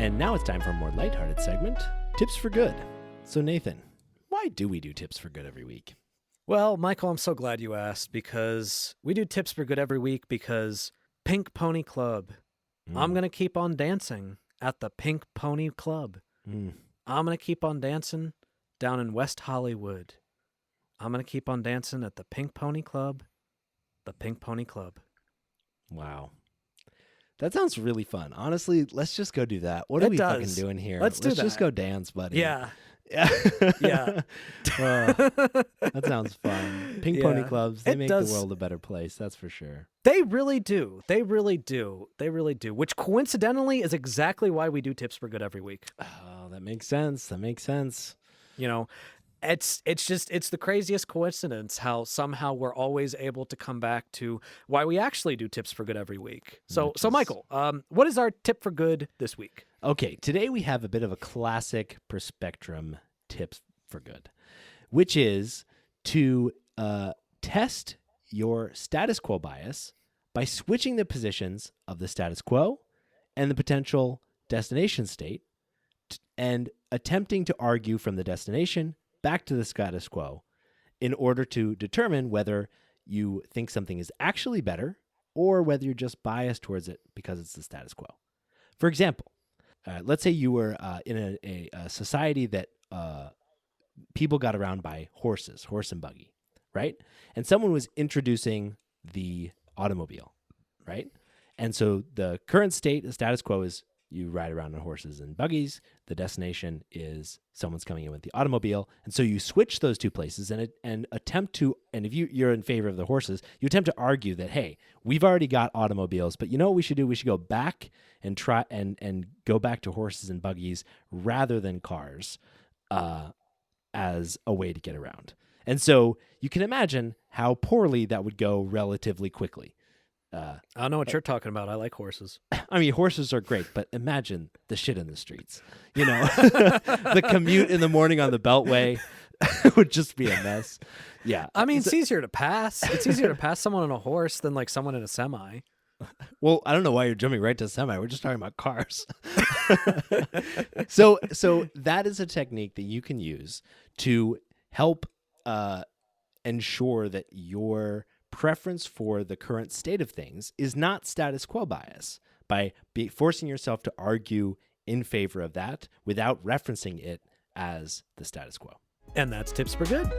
And now it's time for a more lighthearted segment, Tips for Good. So Nathan, why do we do Tips for Good every week? Well, Michael, I'm so glad you asked, because we do Tips for Good every week because Pink Pony Club. I'm going to keep on dancing at the Pink Pony Club. I'm going to keep on dancing down in West Hollywood. I'm going to keep on dancing at the Pink Pony Club. The Pink Pony Club. Wow. That sounds really fun. Honestly, let's just go do that. What are we fucking doing here? Let's just go dance, buddy. Yeah. Yeah. That sounds fun. Pink Pony Clubs, they make the world a better place, that's for sure. They really do. They really do. They really do. Which coincidentally is exactly why we do Tips for Good every week. Oh, that makes sense. That makes sense. You know, it's the craziest coincidence how somehow we're always able to come back to why we actually do Tips for Good every week. So Michael, what is our tip for good this week? Okay, today we have a bit of a classic Perspectrum tip for good, which is to test your status quo bias by switching the positions of the status quo and the potential destination state and attempting to argue from the destination back to the status quo in order to determine whether you think something is actually better or whether you're just biased towards it because it's the status quo. For example, let's say you were in a society that people got around by horse and buggy, right? And someone was introducing the automobile, right? And so the current state, the status quo, is you ride around on horses and buggies. The destination is someone's coming in with the automobile. And so you switch those two places and attempt to, and if you're in favor of the horses, you attempt to argue that, hey, we've already got automobiles, but you know what we should do? We should go back and try and go back to horses and buggies rather than cars as a way to get around. And so you can imagine how poorly that would go relatively quickly. I don't know what you're talking about. I like horses. I mean, horses are great, but imagine the shit in the streets. You know, the commute in the morning on the Beltway would just be a mess. Yeah. I mean, it's easier to pass. It's easier to pass someone on a horse than like someone in a semi. Well, I don't know why you're jumping right to semi. We're just talking about cars. So that is a technique that you can use to help ensure that your preference for the current state of things is not status quo bias, by forcing yourself to argue in favor of that without referencing it as the status quo. And that's Tips for Good.